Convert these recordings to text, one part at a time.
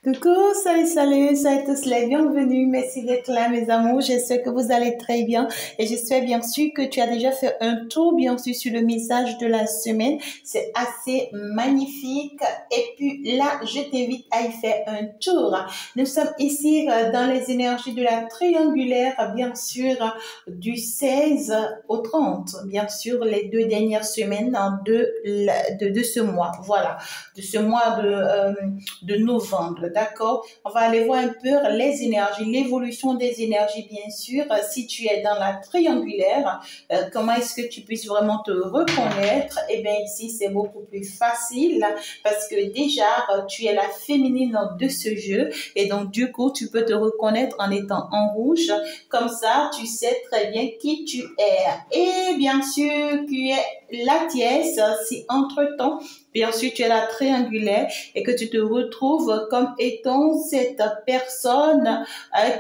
Coucou, salut, salut, salut tous les bienvenus. Merci d'être là, mes amours. J'espère que vous allez très bien et j'espère bien sûr que tu as déjà fait un tour, bien sûr, sur le message de la semaine. C'est assez magnifique. Et puis là, je t'invite à y faire un tour. Nous sommes ici dans les énergies de la triangulaire, bien sûr, du 16 au 30. Bien sûr, les deux dernières semaines de ce mois. Voilà, de ce mois de novembre, d'accord? On va aller voir un peu les énergies, l'évolution des énergies, bien sûr. Si tu es dans la triangulaire, comment est-ce que tu puisses vraiment te reconnaître? Eh bien, ici, c'est beaucoup plus facile parce que déjà, tu es la féminine de ce jeu et donc, du coup, tu peux te reconnaître en étant en rouge. Comme ça, tu sais très bien qui tu es. Et bien sûr, tu es la tièce si entre-temps, bien sûr, tu es la triangulaire et que tu te retrouves comme étant cette personne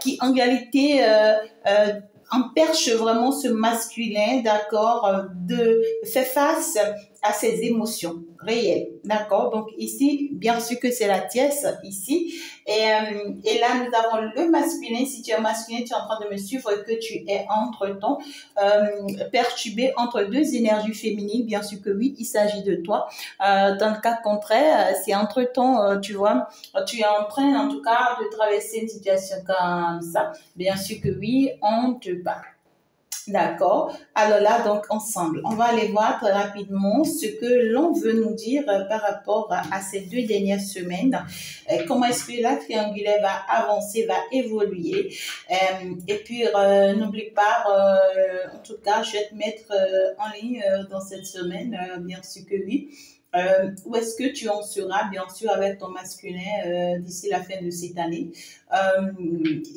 qui, en réalité, empêche vraiment ce masculin, d'accord, de faire face à ses émotions réelles, d'accord. Donc ici, bien sûr que c'est la tierce ici, et là nous avons le masculin. Si tu es masculin, tu es en train de me suivre que tu es entre temps perturbé entre deux énergies féminines. Bien sûr que oui, il s'agit de toi. Dans le cas contraire, c'est entre temps, tu vois, tu es en train en tout cas de traverser une situation comme ça. Bien sûr que oui, on te parle. D'accord. Alors là, donc, ensemble, on va aller voir très rapidement ce que l'on veut nous dire par rapport à ces deux dernières semaines. Comment est-ce que la triangulaire va avancer, va évoluer. Et puis, n'oublie pas, en tout cas, je vais te mettre en ligne dans cette semaine, bien sûr que oui. Où est-ce que tu en seras, bien sûr, avec ton masculin d'ici la fin de cette année?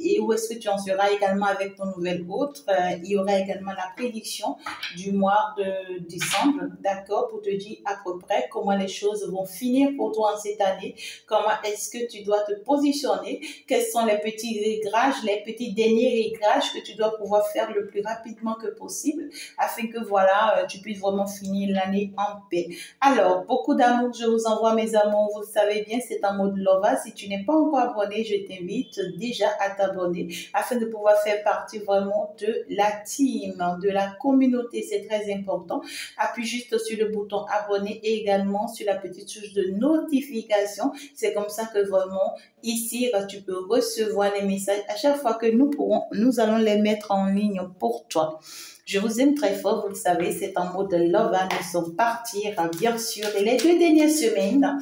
Et où est-ce que tu en seras également avec ton nouvel autre? Il y aura également la prédiction du mois de décembre, d'accord, pour te dire à peu près comment les choses vont finir pour toi en cette année, comment est-ce que tu dois te positionner, quels sont les petits réglages, les petits derniers réglages que tu dois pouvoir faire le plus rapidement que possible afin que voilà, tu puisses vraiment finir l'année en paix. Alors, beaucoup d'amour, je vous envoie mes amours, vous le savez bien, c'est en mode Lova. Si tu n'es pas encore abonné, je t'invite déjà à t'abonner afin de pouvoir faire partie vraiment de la team, de la communauté, c'est très important. Appuie juste sur le bouton abonner et également sur la petite touche de notification. C'est comme ça que vraiment ici, tu peux recevoir les messages à chaque fois que nous allons les mettre en ligne pour toi. Je vous aime très fort, vous le savez, c'est en mode love. Nous sommes partis, bien sûr. Et les deux dernières semaines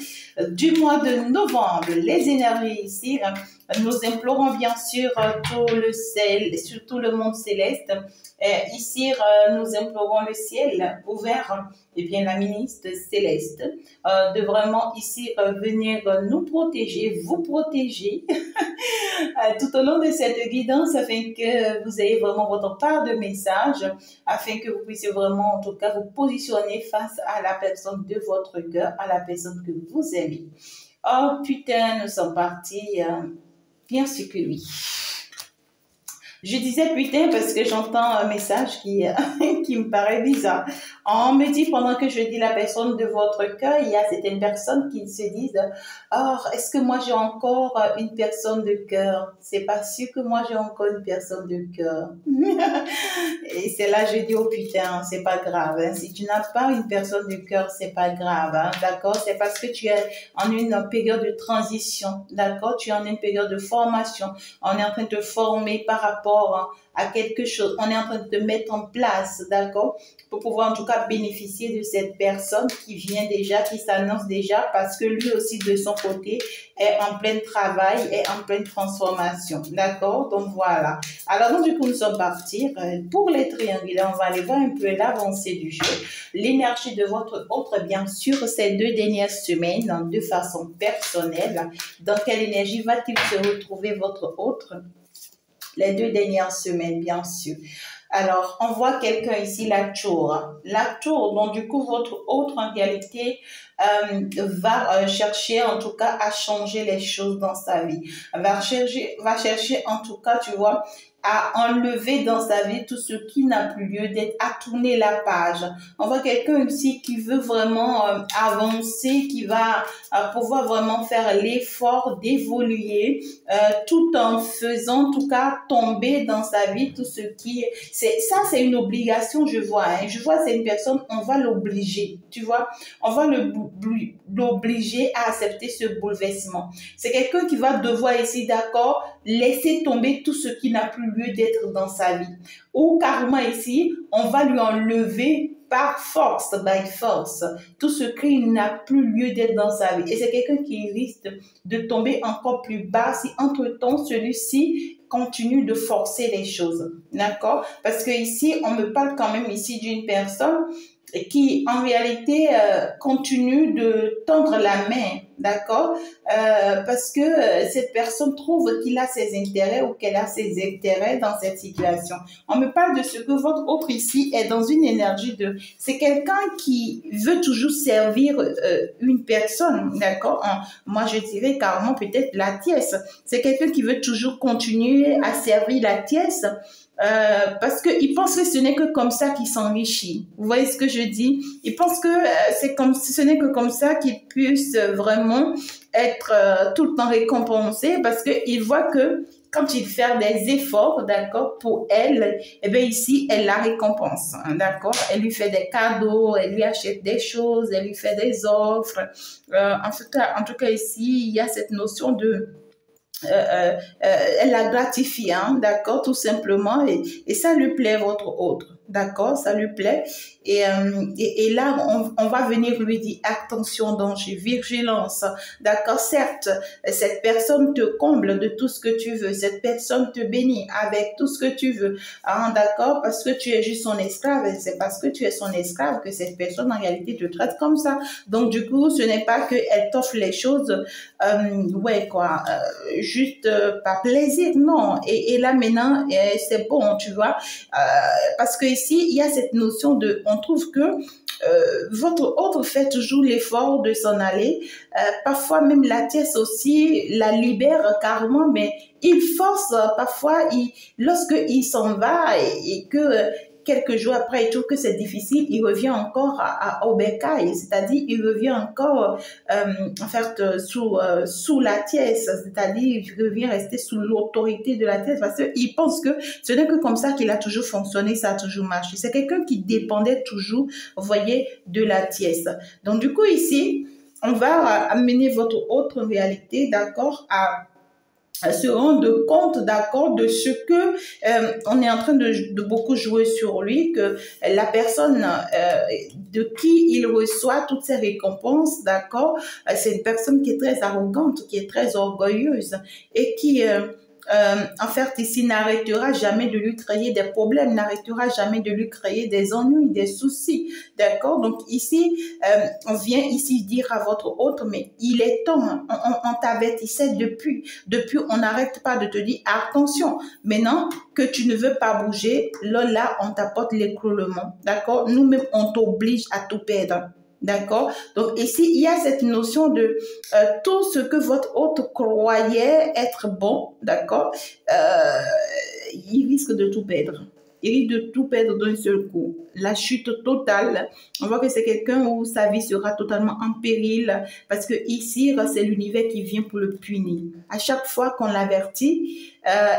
du mois de novembre, les énergies ici, nous implorons bien sûr tout le ciel, surtout le monde céleste. Ici, nous implorons le ciel ouvert, et bien la ministre céleste, de vraiment ici venir nous protéger, vous protéger tout au long de cette guidance afin que vous ayez vraiment votre part de message, afin que vous puissiez vraiment, en tout cas, vous positionner face à la personne de votre cœur, à la personne que vous aimez. Oh putain, nous sommes partis. Bien sûr que oui. Je disais putain parce que j'entends un message qui, qui me paraît bizarre. On me dit pendant que je dis la personne de votre cœur, il y a certaines personnes qui se disent oh, est-ce que moi j'ai encore une personne de cœur? C'est pas sûr que moi j'ai encore une personne de cœur. Et c'est là que je dis oh putain, c'est pas grave. Hein. Si tu n'as pas une personne de cœur, c'est pas grave. Hein. D'accord? C'est parce que tu es en une période de transition. D'accord? Tu es en une période de formation. On est en train de te former par rapport à quelque chose. On est en train de te mettre en place, d'accord, pour pouvoir en tout cas bénéficier de cette personne qui vient déjà, qui s'annonce déjà, parce que lui aussi de son côté est en plein travail, est en pleine transformation, d'accord. Donc voilà. Alors donc, du coup nous sommes partis pour les triangulaires. On va aller voir un peu l'avancée du jeu, l'énergie de votre autre, bien sûr, ces deux dernières semaines de façon personnelle. Dans quelle énergie va-t-il se retrouver votre autre les deux dernières semaines, bien sûr. Alors, on voit quelqu'un ici, la tour. La tour, donc du coup, votre autre, en réalité, va chercher, en tout cas, à changer les choses dans sa vie. Va chercher, en tout cas, tu vois, à enlever dans sa vie tout ce qui n'a plus lieu d'être, à tourner la page. On voit quelqu'un ici qui veut vraiment avancer, qui va pouvoir vraiment faire l'effort d'évoluer, tout en faisant, en tout cas, tomber dans sa vie tout ce qui est... C'est une obligation, je vois. Hein. Je vois, c'est une personne, on va l'obliger, tu vois. On va l'obliger à accepter ce bouleversement. C'est quelqu'un qui va devoir ici, d'accord, laisser tomber tout ce qui n'a plus lieu d'être dans sa vie. Ou carrément ici, on va lui enlever par force, by force, tout ce qui n'a plus lieu d'être dans sa vie. Et c'est quelqu'un qui risque de tomber encore plus bas si entre-temps celui-ci continue de forcer les choses. D'accord? Parce que ici, on me parle quand même ici d'une personne qui en réalité continue de tendre la main, d'accord, parce que cette personne trouve qu'il a ses intérêts ou qu'elle a ses intérêts dans cette situation. On me parle de ce que votre autre ici est dans une énergie de... C'est quelqu'un qui veut toujours servir une personne, d'accord. Moi, je dirais carrément peut-être la tiesse. C'est quelqu'un qui veut toujours continuer à servir la tiesse, parce qu'il pense que ce n'est que comme ça qu'il s'enrichit. Vous voyez ce que je dis? Il pense que ce n'est que comme ça qu'il puisse vraiment être tout le temps récompensé, parce qu'il voit que quand il fait des efforts, d'accord, pour elle, eh bien ici, elle la récompense, hein, d'accord. Elle lui fait des cadeaux, elle lui achète des choses, elle lui fait des offres. En tout cas ici, il y a cette notion de... elle la gratifie, hein, d'accord, tout simplement, et ça lui plaît, votre autre, d'accord, ça lui plaît, et là, on va venir lui dire, attention, danger, vigilance, d'accord, certes, cette personne te comble de tout ce que tu veux, cette personne te bénit avec tout ce que tu veux, hein, d'accord, parce que tu es juste son esclave, et c'est parce que tu es son esclave que cette personne, en réalité, te traite comme ça, donc, du coup, ce n'est pas qu'elle t'offre les choses, ouais, quoi, juste par plaisir, non. Et là maintenant, c'est bon, tu vois, parce que ici, il y a cette notion de, on trouve que votre autre fait toujours l'effort de s'en aller. Parfois même la tiesse aussi la libère carrément, mais il force parfois, lorsque il s'en va et que quelques jours après, il trouve que c'est difficile, il revient encore au bécail, c'est-à-dire il revient encore en fait sous la tiesse, c'est-à-dire il revient rester sous l'autorité de la tiesse parce qu'il pense que ce n'est que comme ça qu'il a toujours fonctionné, ça a toujours marché. C'est quelqu'un qui dépendait toujours, vous voyez, de la tiesse. Donc du coup ici, on va amener votre autre réalité, d'accord, à se rendre compte, d'accord, de ce que on est en train de beaucoup jouer sur lui, que la personne de qui il reçoit toutes ces récompenses, d'accord, c'est une personne qui est très arrogante, qui est très orgueilleuse et qui en fait, ici, n'arrêtera jamais de lui créer des problèmes, n'arrêtera jamais de lui créer des ennuis, des soucis, d'accord? Donc ici, on vient ici dire à votre autre, mais il est temps, on t'avertissait depuis, on n'arrête pas de te dire, attention, maintenant que tu ne veux pas bouger, là, on t'apporte l'écroulement, d'accord? Nous-mêmes, on t'oblige à tout perdre. D'accord? Donc ici, il y a cette notion de tout ce que votre hôte croyait être bon, d'accord? Il risque de tout perdre. Il risque de tout perdre d'un seul coup. La chute totale. On voit que c'est quelqu'un où sa vie sera totalement en péril parce que ici, c'est l'univers qui vient pour le punir. À chaque fois qu'on l'avertit,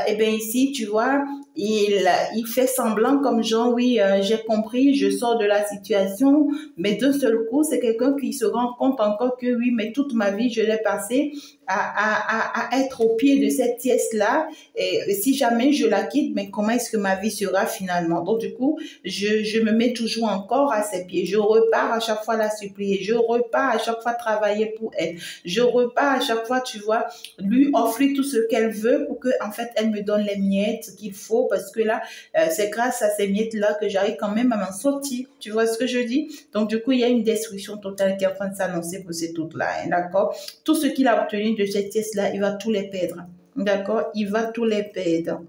eh bien ici, tu vois, il fait semblant comme genre, oui, j'ai compris, je sors de la situation, mais d'un seul coup, c'est quelqu'un qui se rend compte encore que oui, mais toute ma vie, je l'ai passé à être au pied de cette pièce-là, et si jamais je la quitte, mais comment est-ce que ma vie sera finalement? Donc du coup, je me mets toujours encore à ses pieds, je repars à chaque fois la supplier, je repars à chaque fois travailler pour elle, je repars à chaque fois, tu vois, lui offrir tout ce qu'elle veut pour que en fait elle me donne les miettes qu'il faut, parce que là c'est grâce à ces miettes là que j'arrive quand même à m'en sortir, tu vois ce que je dis? Donc du coup il y a une destruction totale qui est en train de s'annoncer pour ces toutes là, hein, d'accord? Tout ce qu'il a obtenu de cette pièce là, il va tout les perdre, d'accord? Il va tout les perdre,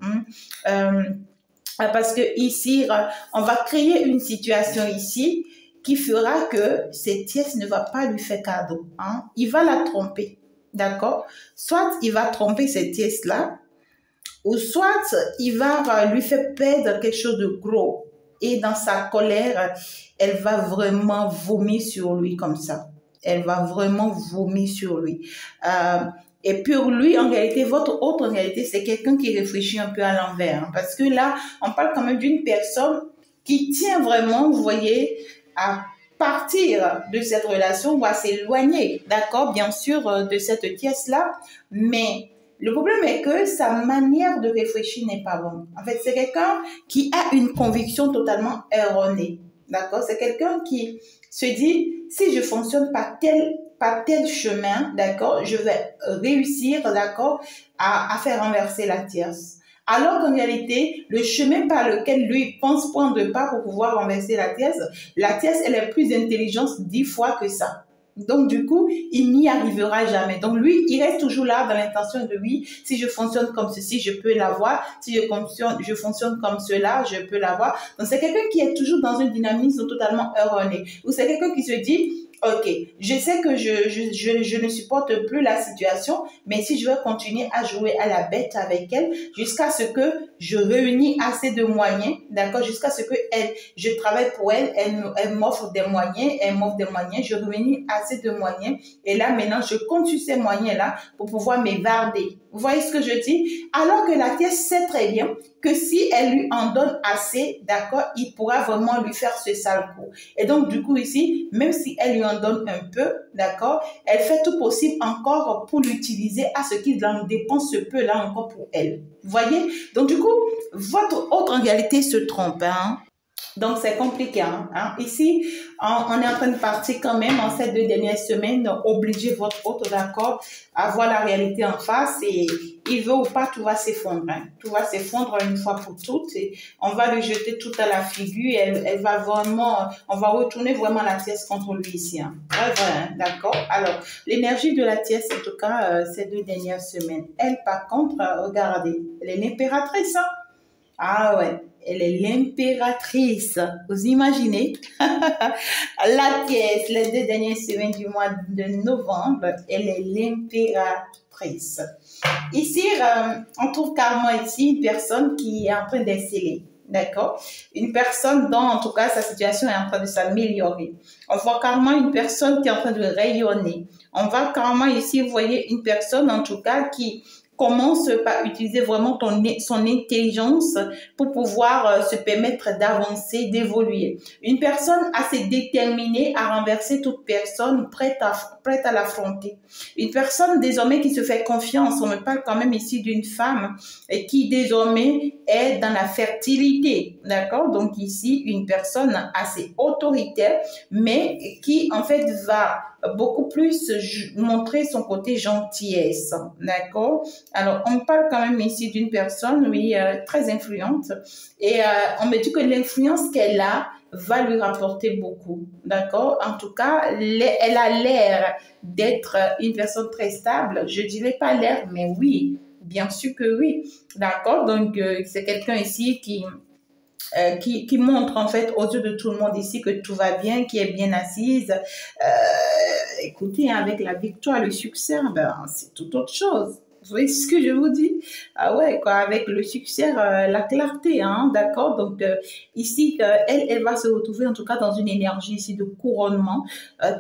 parce que ici on va créer une situation ici qui fera que cette pièce ne va pas lui faire cadeau, hein? Il va la tromper, d'accord? Soit il va tromper cette pièce là, ou soit il va lui faire perdre quelque chose de gros. Et dans sa colère, elle va vraiment vomir sur lui comme ça. Elle va vraiment vomir sur lui. Euh, et pour lui, en réalité, votre autre réalité, c'est quelqu'un qui réfléchit un peu à l'envers. Hein, parce que là, on parle quand même d'une personne qui tient vraiment, vous voyez, à partir de cette relation ou à s'éloigner, d'accord, bien sûr, de cette pièce-là. Mais le problème est que sa manière de réfléchir n'est pas bonne. En fait, c'est quelqu'un qui a une conviction totalement erronée. D'accord? C'est quelqu'un qui se dit, si je fonctionne par tel chemin, d'accord, je vais réussir, d'accord, à faire renverser la tierce. Alors qu'en réalité, le chemin par lequel lui pense prendre pas pour pouvoir renverser la tierce, elle est plus intelligente 10 fois que ça. Donc, du coup, il n'y arrivera jamais. Donc, lui, il reste toujours là dans l'intention de oui, si je fonctionne comme ceci, je peux l'avoir. Si je fonctionne comme cela, je peux l'avoir. Donc, c'est quelqu'un qui est toujours dans un dynamisme totalement erroné. Ou c'est quelqu'un qui se dit, OK, je sais que je ne supporte plus la situation, mais si je veux continuer à jouer à la bête avec elle, jusqu'à ce que je réunis assez de moyens, d'accord, jusqu'à ce que je travaille pour elle, elle m'offre des moyens, je réunis assez de moyens, et là, maintenant, je compte sur ces moyens-là pour pouvoir m'évarder. Vous voyez ce que je dis? Alors que la pièce sait très bien que si elle lui en donne assez, d'accord, il pourra vraiment lui faire ce sale coup. Et donc, du coup, ici, même si elle lui en donne un peu, d'accord, elle fait tout possible encore pour l'utiliser à ce qu'il en dépense ce peu-là encore pour elle. Vous voyez? Donc, du coup, votre autre en réalité se trompe, hein. Donc, c'est compliqué. Hein? Ici, on est en train de partir quand même en ces 2 dernières semaines, obliger votre autre, d'accord, à voir la réalité en face et il veut ou pas, tout va s'effondrer. Hein? Tout va s'effondrer une fois pour toutes et on va lui jeter tout à la figure. Elle va vraiment, on va retourner vraiment la pièce contre lui ici. Hein? Vrai, hein? D'accord. Alors, l'énergie de la pièce, en tout cas, ces 2 dernières semaines. Elle, par contre, regardez, elle est l'impératrice. Hein? Ah ouais. Elle est l'impératrice. Vous imaginez? La pièce, les 2 dernières semaines du mois de novembre, elle est l'impératrice. Ici, on trouve carrément ici une personne qui est en train d'exceller. D'accord? Une personne dont, en tout cas, sa situation est en train de s'améliorer. On voit carrément une personne qui est en train de rayonner. On voit carrément ici, vous voyez, une personne, en tout cas, qui commence par utiliser vraiment son intelligence pour pouvoir se permettre d'avancer, d'évoluer. Une personne assez déterminée à renverser toute personne prête à l'affronter. Une personne désormais qui se fait confiance. On me parle quand même ici d'une femme et qui désormais est dans la fertilité. D'accord? Donc ici, une personne assez autoritaire, mais qui en fait va beaucoup plus montrer son côté gentillesse. D'accord? Alors, on parle quand même ici d'une personne, oui, très influente. Et on me dit que l'influence qu'elle a va lui rapporter beaucoup. D'accord? En tout cas, elle a l'air d'être une personne très stable. Je dirais pas l'air, mais oui, bien sûr que oui. D'accord? Donc, c'est quelqu'un ici qui montre en fait aux yeux de tout le monde ici que tout va bien, qui est bien assise. Écoutez, avec la victoire, le succès, ben, c'est tout autre chose. Vous voyez ce que je vous dis? Ah ouais, quoi, avec le succès, la clarté, hein, d'accord? Donc, ici, elle va se retrouver en tout cas dans une énergie ici de couronnement,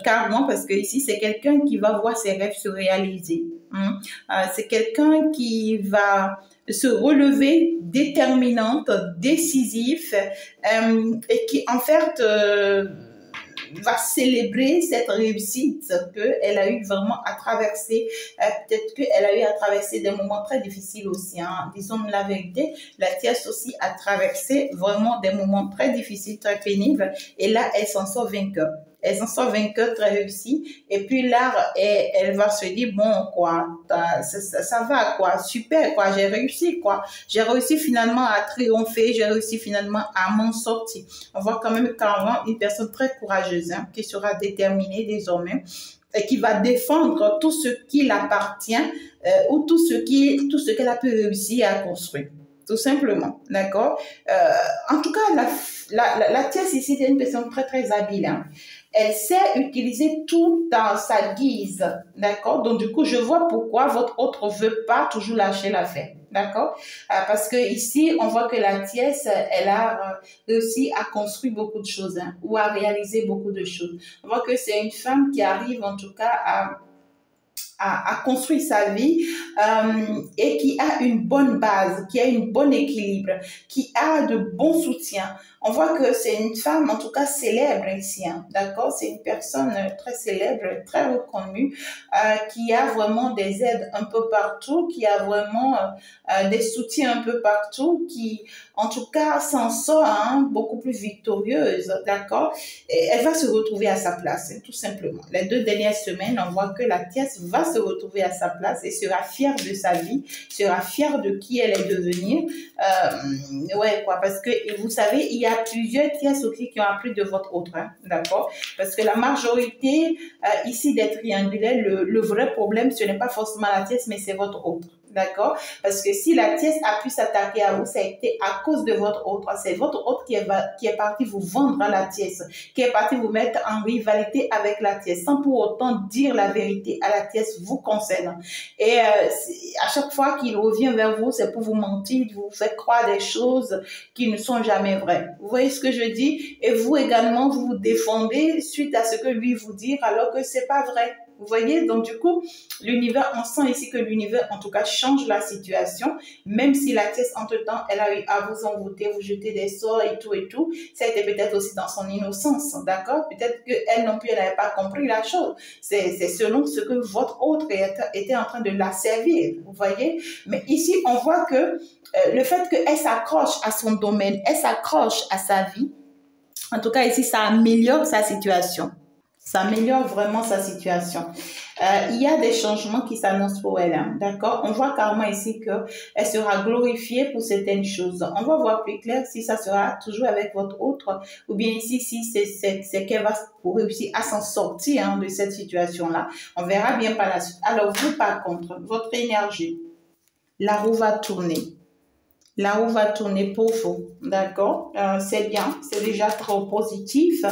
carrément, parce que ici, c'est quelqu'un qui va voir ses rêves se réaliser. Hein? C'est quelqu'un qui va se relever déterminante, décisif, et qui, en fait, va célébrer cette réussite qu'elle a eu vraiment à traverser. Peut-être qu'elle a eu à traverser des moments très difficiles aussi. Hein. Disons la vérité, la tierce aussi a traversé vraiment des moments très difficiles, très pénibles. Et là, elle s'en sort vainqueur. Elle s'en sort vainqueur, très réussie. Et puis là, elle va se dire, bon, quoi, ça va, quoi, super, quoi, j'ai réussi, quoi. J'ai réussi finalement à triompher, j'ai réussi finalement à m'en sortir. On voit quand même carrément une personne très courageuse, hein, qui sera déterminée désormais et qui va défendre tout ce qui l'appartient ou tout ce qu'elle a pu réussir à construire. Tout simplement, d'accord? En tout cas, la tierce ici, c'est une personne très, très habile. Hein. Elle sait utiliser tout dans sa guise, d'accord? Donc, du coup, je vois pourquoi votre autre veut pas toujours lâcher l'affaire. D'accord? Parce que ici, on voit que la tiesse, elle a réussi à construire beaucoup de choses, hein, ou à réaliser beaucoup de choses. On voit que c'est une femme qui arrive en tout cas à construire sa vie et qui a une bonne base, qui a une bonne équilibre, qui a de bons soutiens. On voit que c'est une femme, en tout cas, célèbre ici, hein, d'accord? C'est une personne très célèbre, très reconnue, qui a vraiment des aides un peu partout, qui a vraiment des soutiens un peu partout, qui, en tout cas, s'en sort hein, beaucoup plus victorieuse, d'accord? Et elle va se retrouver à sa place, hein, tout simplement. Les 2 dernières semaines, on voit que la tiesse va se retrouver à sa place et sera fière de sa vie, sera fière de qui elle est devenue. Ouais, quoi, parce que, vous savez, il y a plusieurs tiesses aussi qui ont appris de votre autre, hein, d'accord? Parce que la majorité ici des triangulaires, le vrai problème, ce n'est pas forcément la tiesse, mais c'est votre autre. D'accord? Parce que si la tiesse a pu s'attaquer à vous, ça a été à cause de votre autre. C'est votre autre qui est parti vous vendre à la tiesse, qui est parti vous mettre en rivalité avec la tiesse, sans pour autant dire la vérité à la tiesse vous concernant. Et à chaque fois qu'il revient vers vous, c'est pour vous mentir, vous faire croire des choses qui ne sont jamais vraies. Vous voyez ce que je dis? Et vous également, vous vous défendez suite à ce que lui vous dit, alors que c'est pas vrai. Vous voyez, donc du coup, l'univers, on sent ici que l'univers, en tout cas, change la situation, même si la tiesse, entre-temps, elle a eu à vous envoûter, vous jeter des sorts et tout, ça a été peut-être aussi dans son innocence, d'accord? Peut-être qu'elle non plus, elle n'avait pas compris la chose. C'est selon ce que votre autre était en train de la servir, vous voyez? Mais ici, on voit que le fait qu'elle s'accroche à son domaine, elle s'accroche à sa vie, en tout cas ici, ça améliore sa situation. Ça améliore vraiment sa situation. Il y a des changements qui s'annoncent pour elle, hein, d'accord? On voit carrément ici qu'elle sera glorifiée pour certaines choses. On va voir plus clair si ça sera toujours avec votre autre ou bien ici, si c'est qu'elle va réussir à s'en sortir hein, de cette situation-là. On verra bien par la suite. Alors vous, par contre, votre énergie, la roue va tourner. La roue va tourner pour vous, d'accord? C'est bien, c'est déjà trop positif.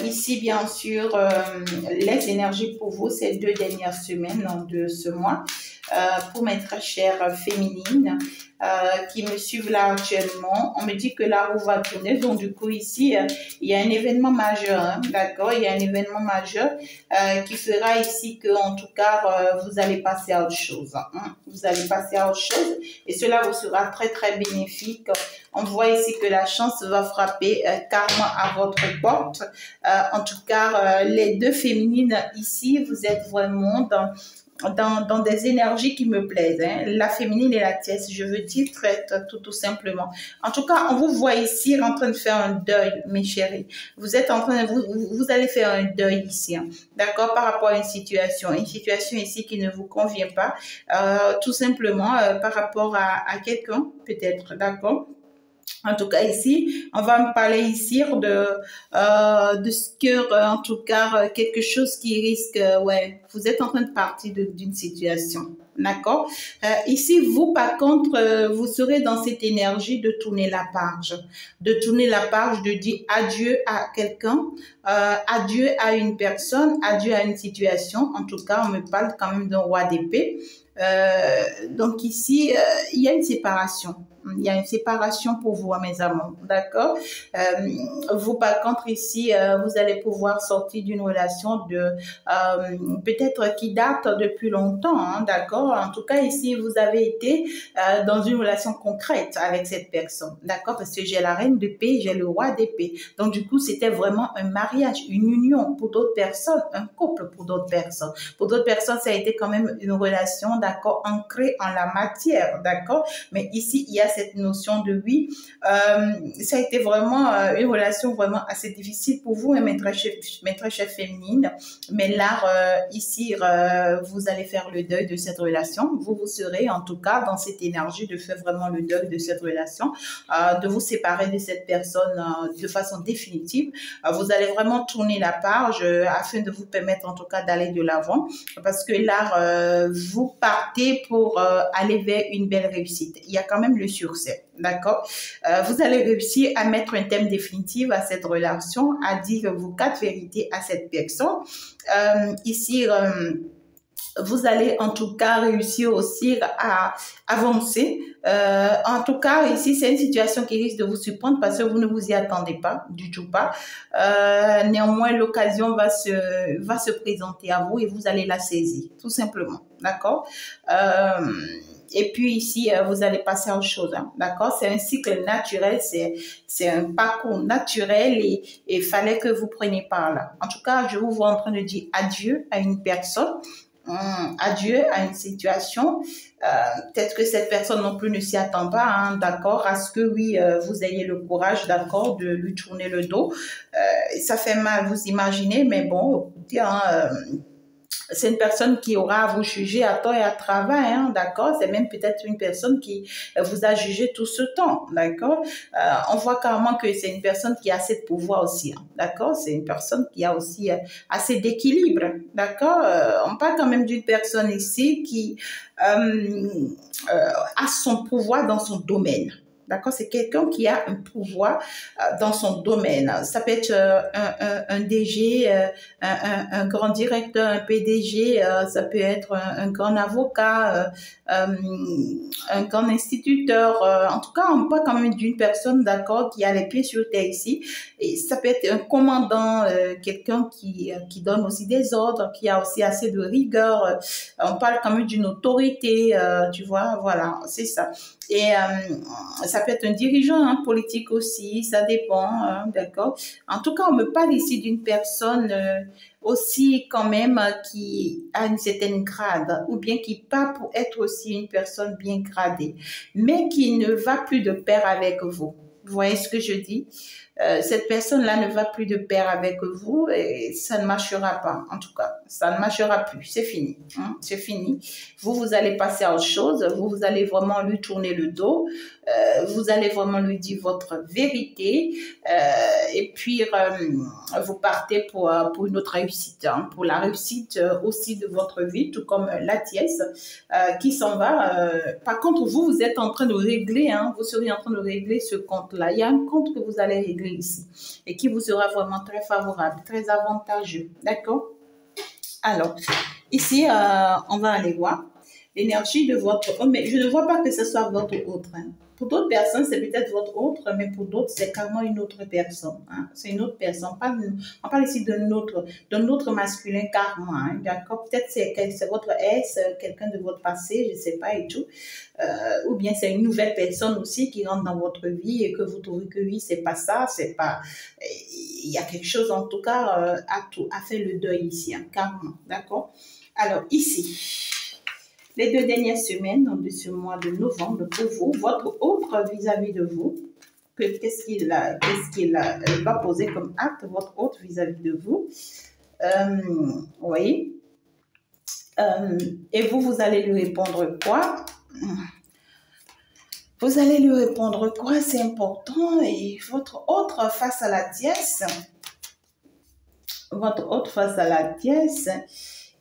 Ici, bien sûr, les énergies pour vous ces 2 dernières semaines de ce mois. Pour mes très chères féminines qui me suivent là actuellement, on me dit que la roue va tourner. Donc, du coup, ici, il y a un événement majeur, hein, d'accord? Il y a un événement majeur qui fera ici que, en tout cas, vous allez passer à autre chose. Hein? Vous allez passer à autre chose et cela vous sera très, très bénéfique. On voit ici que la chance va frapper carrément à votre porte. En tout cas, les 2 féminines ici, vous êtes vraiment dans des énergies qui me plaisent. Hein. La féminine et la tiesse, je veux dire tout simplement. En tout cas, on vous voit ici en train de faire un deuil, mes chéris. Vous êtes en train de, vous allez faire un deuil ici, hein, d'accord, par rapport à une situation ici qui ne vous convient pas, tout simplement par rapport à quelqu'un, peut-être, d'accord. En tout cas, ici, on va me parler ici de ce que, en tout cas, quelque chose qui risque, ouais, vous êtes en train de partir d'une situation, d'accord? Ici, vous, par contre, vous serez dans cette énergie de tourner la page, de dire adieu à quelqu'un, adieu à une personne, adieu à une situation. En tout cas, on me parle quand même d'un roi d'épée. Donc ici, il y a une séparation. Il y a une séparation pour vous, mes amours, d'accord? Vous, par contre, ici, vous allez pouvoir sortir d'une relation peut-être qui date depuis longtemps, hein, d'accord? En tout cas, ici, vous avez été dans une relation concrète avec cette personne, d'accord? Parce que j'ai la reine d'épée, j'ai le roi d'épée. Donc, du coup, c'était vraiment un mariage, une union pour d'autres personnes, un couple pour d'autres personnes. Pour d'autres personnes, ça a été quand même une relation, d'accord, ancrée en la matière, d'accord? Mais ici, il y a cette notion de oui. Ça a été vraiment une relation vraiment assez difficile pour vous, hein, mes très chères féminines. Mais là, ici, vous allez faire le deuil de cette relation. Vous serez en tout cas dans cette énergie de faire vraiment le deuil de cette relation, de vous séparer de cette personne de façon définitive. Vous allez vraiment tourner la page afin de vous permettre en tout cas d'aller de l'avant. Parce que là, vous partez pour aller vers une belle réussite. Il y a quand même le succès. douceur, d'accord? Vous allez réussir à mettre un thème définitif à cette relation, à dire vos 4 vérités à cette personne. Ici, vous allez en tout cas réussir aussi à avancer. En tout cas, ici, c'est une situation qui risque de vous surprendre parce que vous ne vous y attendez pas, du tout pas. Néanmoins, l'occasion va se présenter à vous et vous allez la saisir, tout simplement. D'accord? Et puis ici, vous allez passer à autre chose, hein, d'accord? C'est un cycle naturel, c'est un parcours naturel et il fallait que vous preniez par là. En tout cas, je vous vois en train de dire adieu à une personne. Adieu à une situation. Peut-être que cette personne non plus ne s'y attend pas, hein, d'accord, à ce que oui, vous ayez le courage, d'accord, de lui tourner le dos. Ça fait mal, vous imaginez, mais bon, écoutez, hein, c'est une personne qui aura à vous juger à tort et à travers, hein, d'accord? C'est même peut-être une personne qui vous a jugé tout ce temps, d'accord? On voit carrément que c'est une personne qui a assez de pouvoir aussi, hein, d'accord? C'est une personne qui a aussi assez d'équilibre, d'accord? On parle quand même d'une personne ici qui a son pouvoir dans son domaine. D'accord, c'est quelqu'un qui a un pouvoir dans son domaine. Ça peut être un DG, un grand directeur, un PDG, ça peut être un grand avocat, un grand instituteur. En tout cas, on parle quand même d'une personne, d'accord, qui a les pieds sur terre ici. Et ça peut être un commandant, quelqu'un qui donne aussi des ordres, qui a aussi assez de rigueur. On parle quand même d'une autorité, tu vois, voilà, c'est ça. Et ça peut être un dirigeant, hein, politique aussi, ça dépend, hein, d'accord. En tout cas, on me parle ici d'une personne aussi quand même qui a une certaine grade ou bien qui part pour être aussi une personne bien gradée, mais qui ne va plus de pair avec vous. Vous voyez ce que je dis? Cette personne-là ne va plus de pair avec vous et ça ne marchera pas, en tout cas. Ça ne marchera plus, c'est fini. Hein, c'est fini. Vous allez passer à autre chose, vous allez vraiment lui tourner le dos, vous allez vraiment lui dire votre vérité et puis vous partez pour une autre réussite, hein, pour la réussite aussi de votre vie, tout comme la tièce qui s'en va. Par contre, vous êtes en train de régler, hein, vous serez en train de régler ce compte-là. Il y a un compte que vous allez régler ici et qui vous sera vraiment très favorable, très avantageux. D'accord? Alors, ici, on va aller voir l'énergie de votre homme. Mais je ne vois pas que ce soit votre autre. Hein. Pour d'autres personnes, c'est peut-être votre autre, mais pour d'autres, c'est carrément une autre personne. Hein. C'est une autre personne. On parle ici d'un autre masculin carrément. Hein. D'accord? Peut-être c'est votre ex, quelqu'un de votre passé, je ne sais pas et tout. Ou bien c'est une nouvelle personne aussi qui rentre dans votre vie et que vous trouvez que oui, c'est pas ça, c'est pas... Il y a quelque chose en tout cas à faire le deuil ici, hein, carrément. D'accord? Alors ici... Les 2 dernières semaines de ce mois de novembre pour vous, votre autre vis-à-vis de vous, qu'est-ce qu'il va poser comme acte, votre autre vis-à-vis de vous. Oui. Et vous allez lui répondre quoi? Vous allez lui répondre quoi? C'est important. Et votre autre face à la dièse,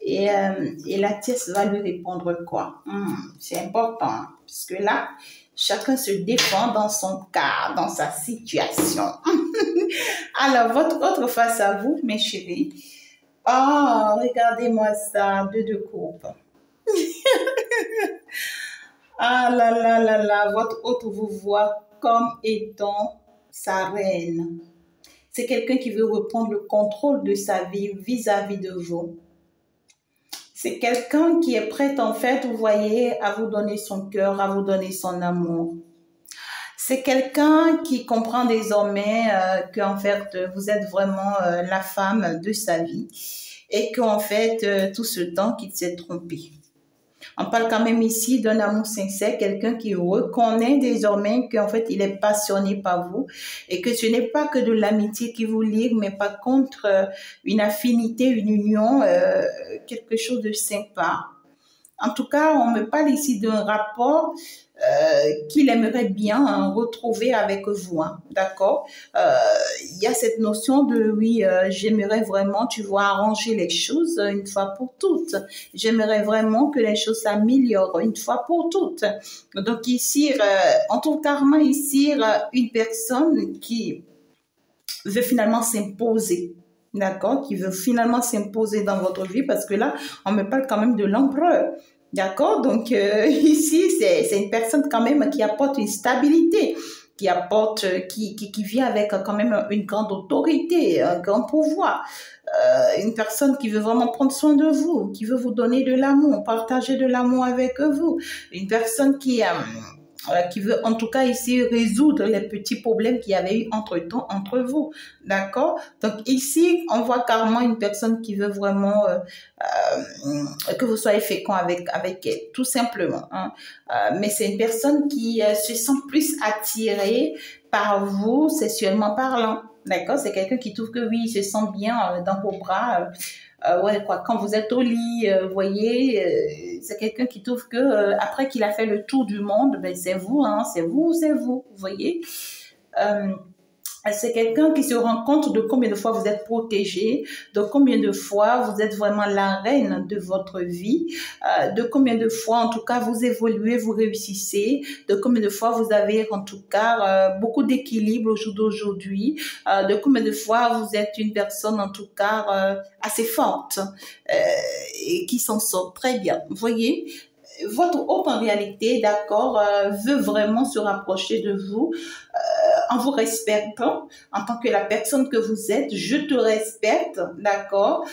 et la tièce va lui répondre quoi? C'est important, parce que là, chacun se défend dans son cas, dans sa situation. Alors, votre autre face à vous, mes chéris. Oh, regardez-moi ça, 2 de coupe. Ah là là là là, votre autre vous voit comme étant sa reine. C'est quelqu'un qui veut reprendre le contrôle de sa vie vis-à-vis de vous. C'est quelqu'un qui est prêt, en fait, vous voyez, à vous donner son cœur, à vous donner son amour. C'est quelqu'un qui comprend désormais qu'en fait, vous êtes vraiment la femme de sa vie et qu'en fait, tout ce temps qu'il s'est trompé. On parle quand même ici d'un amour sincère, quelqu'un qui reconnaît désormais qu'en fait, il est passionné par vous et que ce n'est pas que de l'amitié qui vous lie, mais par contre, une affinité, une union, quelque chose de sympa. En tout cas, on me parle ici d'un rapport qu'il aimerait bien retrouver avec vous, hein, d'accord? Il y a cette notion de, oui, j'aimerais vraiment, tu vois, arranger les choses une fois pour toutes. J'aimerais vraiment que les choses s'améliorent une fois pour toutes. Donc ici, on trouve carrément ici une personne qui veut finalement s'imposer. D'accord? Qui veut finalement s'imposer dans votre vie parce que là, on me parle quand même de l'empereur. D'accord? Donc, ici, c'est une personne quand même qui apporte une stabilité, qui apporte, qui vient avec quand même une grande autorité, un grand pouvoir. Une personne qui veut vraiment prendre soin de vous, qui veut vous donner de l'amour, partager de l'amour avec vous. Une personne qui veut en tout cas ici résoudre les petits problèmes qu'il y avait eu entre-temps entre vous. D'accord? Donc ici, on voit carrément une personne qui veut vraiment que vous soyez fécond avec elle, tout simplement. Hein. Mais c'est une personne qui se sent plus attirée par vous sexuellement parlant. D'accord? C'est quelqu'un qui trouve que oui, il se sent bien dans vos bras. Ouais, quoi, quand vous êtes au lit, vous voyez, c'est quelqu'un qui trouve que après qu'il a fait le tour du monde, ben c'est vous, hein, c'est vous voyez. Euh, c'est quelqu'un qui se rend compte de combien de fois vous êtes protégé, de combien de fois vous êtes vraiment la reine de votre vie, de combien de fois en tout cas vous évoluez, vous réussissez, de combien de fois vous avez en tout cas beaucoup d'équilibre au jour d'aujourd'hui, de combien de fois vous êtes une personne en tout cas assez forte et qui s'en sort très bien. Vous voyez, votre hôte en réalité, d'accord, veut vraiment se rapprocher de vous en vous respectant en tant que la personne que vous êtes. Je te respecte, d'accord,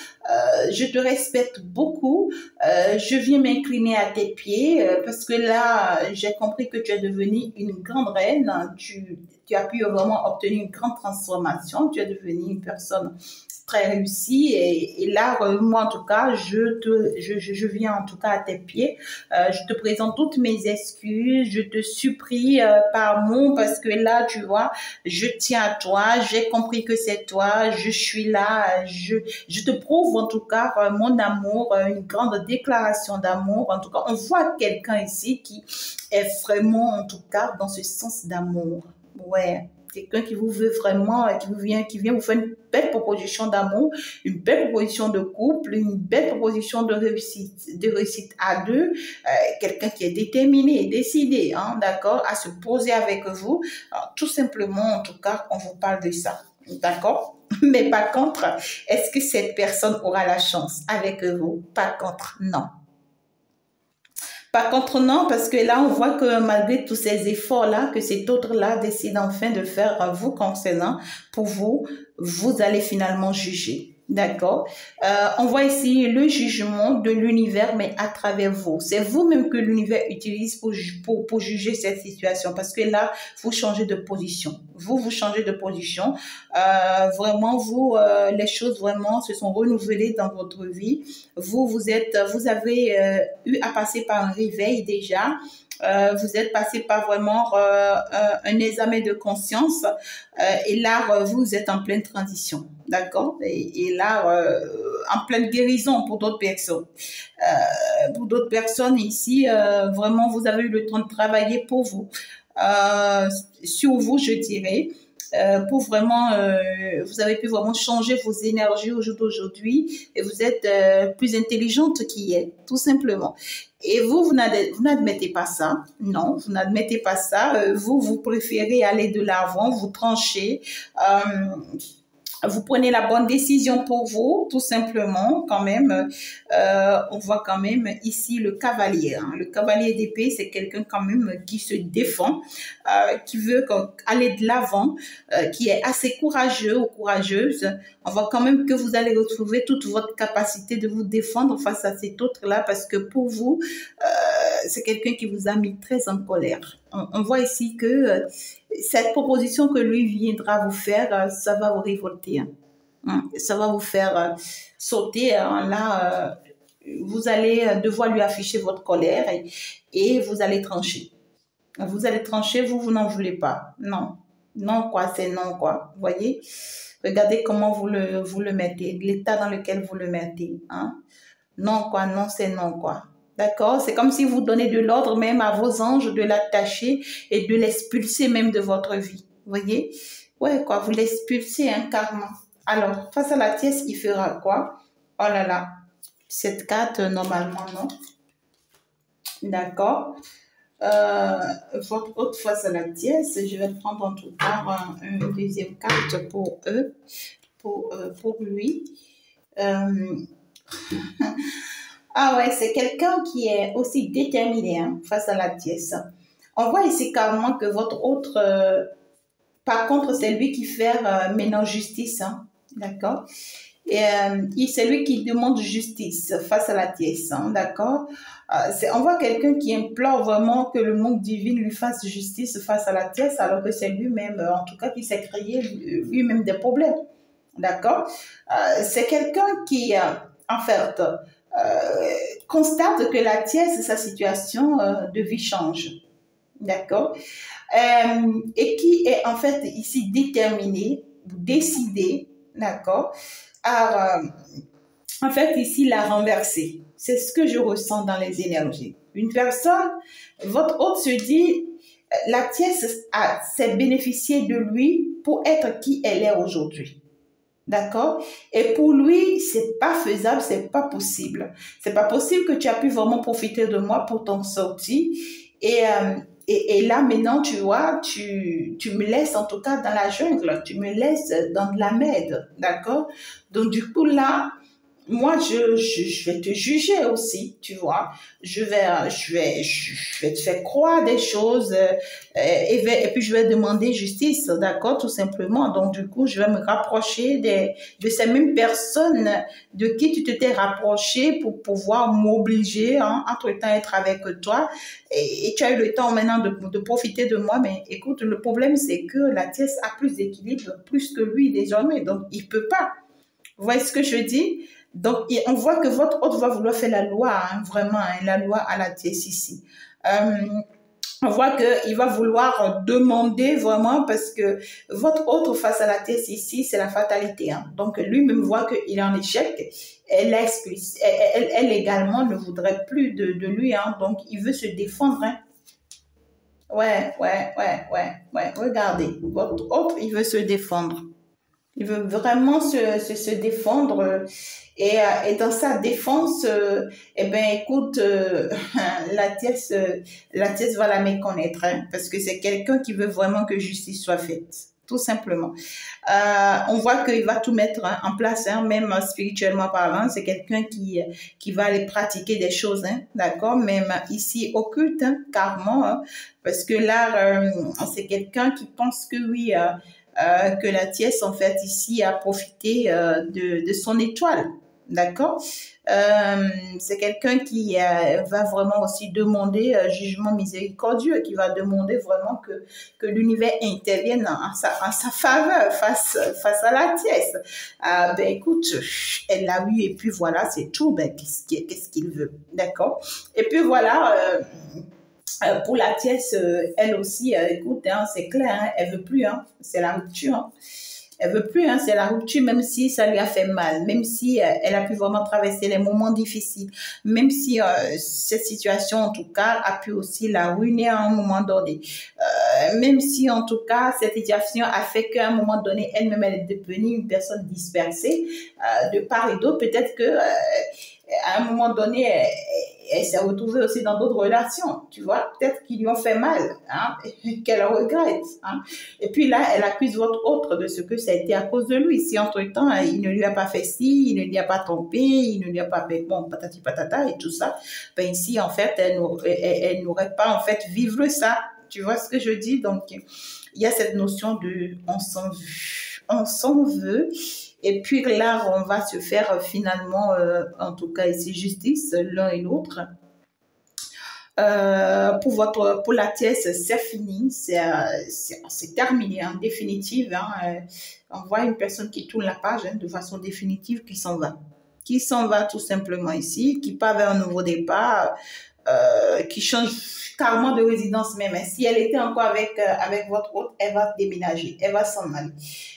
je te respecte beaucoup, je viens m'incliner à tes pieds parce que là, j'ai compris que tu es devenue une grande reine, tu as pu vraiment obtenir une grande transformation, tu es devenue une personne très réussie et là, moi en tout cas, je viens en tout cas à tes pieds, je te présente toutes mes excuses, je te supplie par amour parce que là, tu vois, je tiens à toi, j'ai compris que c'est toi, je suis là, je te prouve en tout cas mon amour, une grande déclaration d'amour. En tout cas, on voit quelqu'un ici qui est vraiment en tout cas dans ce sens d'amour. Ouais. Quelqu'un qui vous veut vraiment, qui vient vous faire une belle proposition d'amour, une belle proposition de couple, une belle proposition de réussite à deux, quelqu'un qui est déterminé et décidé, hein, d'accord, à se poser avec vous. Alors, tout simplement, en tout cas, on vous parle de ça, d'accord? Mais par contre, est-ce que cette personne aura la chance avec vous? Par contre, non. Par contre, non, parce que là, on voit que malgré tous ces efforts-là, que cet autre-là décide enfin de faire vous concernant, pour vous, vous allez finalement juger. D'accord? On voit ici le jugement de l'univers, mais à travers vous. C'est vous-même que l'univers utilise pour juger cette situation. Parce que là, vous changez de position. Vous changez de position. Vraiment, les choses vraiment se sont renouvelées dans votre vie. Vous avez eu à passer par un réveil déjà. Vous êtes passé par vraiment un examen de conscience et là, vous êtes en pleine transition, d'accord? Et là, en pleine guérison pour d'autres personnes. Pour d'autres personnes ici, vraiment, vous avez eu le temps de travailler pour vous, sur vous, je dirais. Pour vraiment, vous avez pu vraiment changer vos énergies au jour d'aujourd'hui et vous êtes plus intelligente qu'hier, tout simplement. Et vous n'admettez pas ça. Non, vous n'admettez pas ça. Vous préférez aller de l'avant, vous tranchez. Vous prenez la bonne décision pour vous, tout simplement, quand même. On voit quand même ici le cavalier. Hein. Le cavalier d'épée, c'est quelqu'un quand même qui se défend, qui veut aller de l'avant, qui est assez courageux ou courageuse. On voit quand même que vous allez retrouver toute votre capacité de vous défendre face à cet autre-là, parce que pour vous, c'est quelqu'un qui vous a mis très en colère. On voit ici que cette proposition que lui viendra vous faire, ça va vous révolter. Hein. Ça va vous faire sauter. Hein. Là, vous allez devoir lui afficher votre colère et vous allez trancher. Vous allez trancher, vous n'en voulez pas. Non. Non, quoi, c'est non, quoi. Vous voyez? Regardez comment vous le mettez, l'état dans lequel vous le mettez. Hein? Non, quoi, non, c'est non, quoi. D'accord? C'est comme si vous donnez de l'ordre même à vos anges de l'attacher et de l'expulser même de votre vie. Vous voyez? Ouais, quoi, vous l'expulsez, hein, carrément. Alors, face à la tierce, il fera quoi? Oh là là, cette carte, normalement, non. D'accord. Votre autre face à la tierce, je vais prendre en tout cas une deuxième carte pour eux, pour lui. Ah ouais, c'est quelqu'un qui est aussi déterminé, hein, face à la tierce. On voit ici carrément que votre autre, par contre, c'est lui qui fait maintenant justice, hein, d'accord? Et c'est lui qui demande justice face à la tierce, hein, d'accord? On voit quelqu'un qui implore vraiment que le monde divin lui fasse justice face à la tierce, alors que c'est lui-même, en tout cas, qui s'est créé lui-même des problèmes, d'accord? C'est quelqu'un qui, en fait, constate que la tierce, sa situation de vie change, d'accord? Et qui est en fait ici déterminé, décidé, d'accord, à en fait ici la renverser. C'est ce que je ressens dans les énergies. Une personne, votre hôte se dit, la tierce s'est bénéficiée de lui pour être qui elle est aujourd'hui. D'accord? Et pour lui, c'est pas faisable, c'est pas possible. C'est pas possible que tu as pu vraiment profiter de moi pour t'en sortir. Et là, maintenant, tu vois, tu me laisses en tout cas dans la jungle, tu me laisses dans de la merde. D'accord? Donc, du coup, là, moi, je vais te juger aussi, tu vois. Je vais te faire croire des choses et puis je vais demander justice, d'accord, tout simplement. Donc, du coup, je vais me rapprocher de ces mêmes personnes de qui tu t'étais rapproché pour pouvoir m'obliger, hein, entre-temps, à être avec toi. Et tu as eu le temps maintenant de profiter de moi. Mais écoute, le problème, c'est que la tierce a plus d'équilibre, plus que lui désormais. Donc, il peut pas. Vous voyez ce que je dis? Donc, on voit que votre hôte va vouloir faire la loi, hein, vraiment, hein, la loi à la tierce ici. On voit qu'il va vouloir demander vraiment parce que votre hôte face à la tierce ici, c'est la fatalité. Hein. Donc, lui-même voit qu'il est en échec. Elle également ne voudrait plus de lui. Hein. Donc, il veut se défendre. Hein. Ouais. Regardez, votre hôte, il veut se défendre. Il veut vraiment se défendre et dans sa défense, eh ben écoute, la tierce va la méconnaître hein, parce que c'est quelqu'un qui veut vraiment que justice soit faite, tout simplement. On voit qu'il va tout mettre hein, en place, hein, même spirituellement parlant. C'est quelqu'un qui va aller pratiquer des choses, hein, d'accord, même ici occulte, hein, carrément, hein, parce que là, c'est quelqu'un qui pense que oui. Que la tierce, en fait, ici, a profité de son étoile. D'accord? C'est quelqu'un qui va vraiment aussi demander jugement miséricordieux, qui va demander vraiment que l'univers intervienne en sa faveur face à la tierce. Ben écoute, elle l'a eu et puis voilà, c'est tout. Ben, qu'est-ce qu'il veut? D'accord? Et puis voilà. Pour la tierce, elle aussi, écoute, hein, c'est clair, hein, elle veut plus, hein, c'est la rupture. Hein. Elle veut plus, hein, c'est la rupture, même si ça lui a fait mal, même si elle a pu vraiment traverser les moments difficiles, même si cette situation, en tout cas, a pu aussi la ruiner à un moment donné. Même si, en tout cas, cette situation a fait qu'à un moment donné, elle-même, elle est devenue une personne dispersée de part et d'autre. Peut-être que à un moment donné, elle s'est retrouvée aussi dans d'autres relations, tu vois, peut-être qu'ils lui ont fait mal, hein, qu'elle regrette. Hein. Et puis là, elle accuse votre autre de ce que ça a été à cause de lui. Si entre-temps, il ne lui a pas fait ci, il ne lui a pas trompé, il ne lui a pas fait, bon, patati patata et tout ça, ben ici, en fait, elle n'aurait pas, en fait, vivre ça. Tu vois ce que je dis? Donc, il y a cette notion de on s'en veut. Et puis là, on va se faire finalement, en tout cas ici, justice l'un et l'autre. Pour la tierce, c'est fini, c'est terminé en définitive. Hein, on voit une personne qui tourne la page hein, de façon définitive, qui s'en va tout simplement ici, qui part vers un nouveau départ, qui change carrément de résidence même. Si elle était encore avec votre hôte, elle va déménager, elle va s'en aller,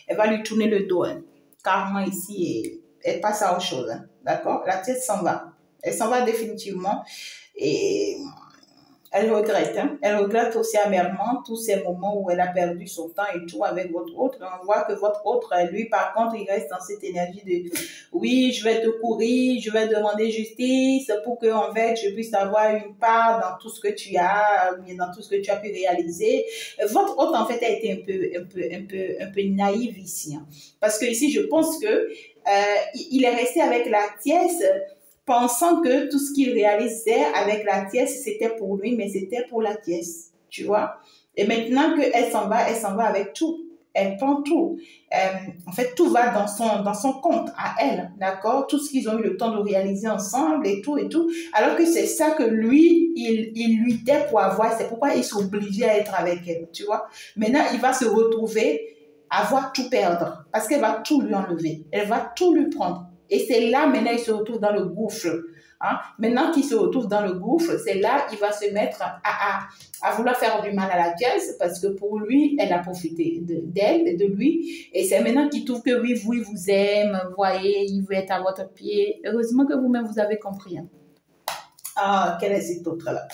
elle va lui tourner le dos. Hein. Carrément ici, et elle passe à autre chose. Hein, d'accord? La tête s'en va. Elle s'en va définitivement. Et elle regrette, hein. Elle regrette aussi amèrement tous ces moments où elle a perdu son temps et tout avec votre autre. On voit que votre autre, lui, par contre, il reste dans cette énergie de oui, je vais te courir, je vais demander justice pour que, en fait, je puisse avoir une part dans tout ce que tu as, dans tout ce que tu as pu réaliser. Votre autre, en fait, a été un peu naïve ici, hein. Parce que ici, je pense que il est resté avec la tièce pensant que tout ce qu'il réalisait avec la tièce, c'était pour lui, mais c'était pour la tièce, tu vois. Et maintenant qu'elle elle s'en va avec tout. Elle prend tout. En fait, tout va dans son compte à elle, d'accord? Tout ce qu'ils ont eu le temps de réaliser ensemble et tout et tout. Alors que c'est ça que lui, il luttait pour avoir. C'est pourquoi il s'obligeait à être avec elle, tu vois. Maintenant, il va se retrouver à voir tout perdre parce qu'elle va tout lui enlever. Elle va tout lui prendre. Et c'est là, maintenant, il se retrouve dans le gouffre. Hein? Maintenant qu'il se retrouve dans le gouffre, c'est là qu'il va se mettre à vouloir faire du mal à la pièce parce que pour lui, elle a profité d'elle et de lui. Et c'est maintenant qu'il trouve que oui, vous, il vous aime, vous voyez, il veut être à votre pied. Heureusement que vous-même, vous avez compris. Hein? Ah, quelle est cette autre-là?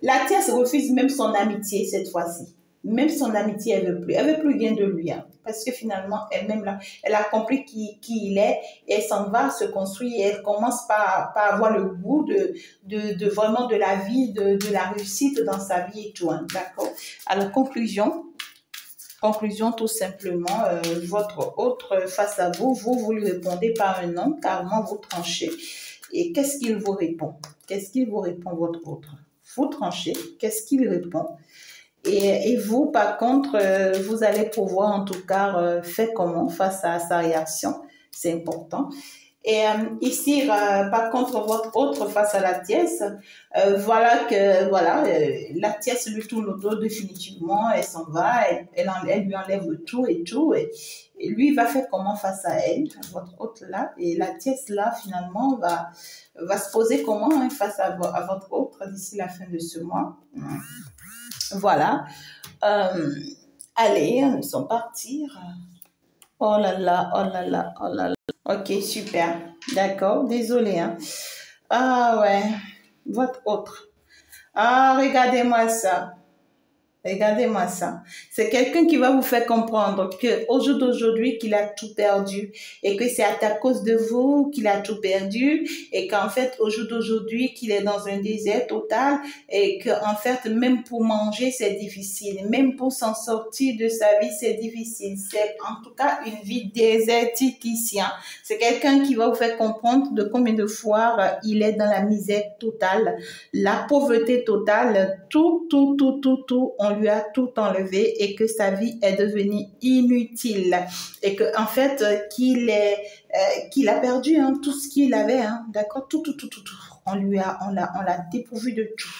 La tièce refuse même son amitié cette fois-ci. Même son amitié, elle veut plus rien de lui, hein, parce que finalement, elle-même, là, elle a compris qui il est, et elle s'en va se construire, et elle commence par avoir le goût de vraiment de la vie, de la réussite dans sa vie et tout, hein, d'accord? Alors, conclusion, tout simplement, votre autre face à vous, vous lui répondez par un non, carrément vous tranchez. Et qu'est-ce qu'il vous répond? Qu'est-ce qu'il vous répond, votre autre? Vous tranchez, qu'est-ce qu'il répond? Et vous, par contre, vous allez pouvoir en tout cas faire comment face à sa réaction. C'est important. Et ici, par contre, votre autre face à la tièce, voilà que voilà, la tièce lui tourne le dos définitivement, elle s'en va, elle lui enlève tout et tout. Et lui, il va faire comment face à elle, votre autre là. Et la tièce là, finalement, va se poser comment, hein, face à votre autre d'ici la fin de ce mois. Voilà. Allez, nous sommes partis. Oh là là, oh là là, oh là là. Ok, super. D'accord, désolé. Hein. Ah ouais, votre autre. Ah, regardez-moi ça. Regardez-moi ça. C'est quelqu'un qui va vous faire comprendre qu'au jour d'aujourd'hui, qu'il a tout perdu et que c'est à cause de vous qu'il a tout perdu et qu'en fait, au jour d'aujourd'hui, qu'il est dans un désert total et qu'en fait, même pour manger, c'est difficile. Même pour s'en sortir de sa vie, c'est difficile. C'est en tout cas une vie désertique ici. Hein. C'est quelqu'un qui va vous faire comprendre de combien de fois il est dans la misère totale, la pauvreté totale, tout, on lui a tout enlevé et que sa vie est devenue inutile et que en fait qu'il a perdu, hein, tout ce qu'il avait, hein, d'accord, tout. On l'a dépourvu de tout.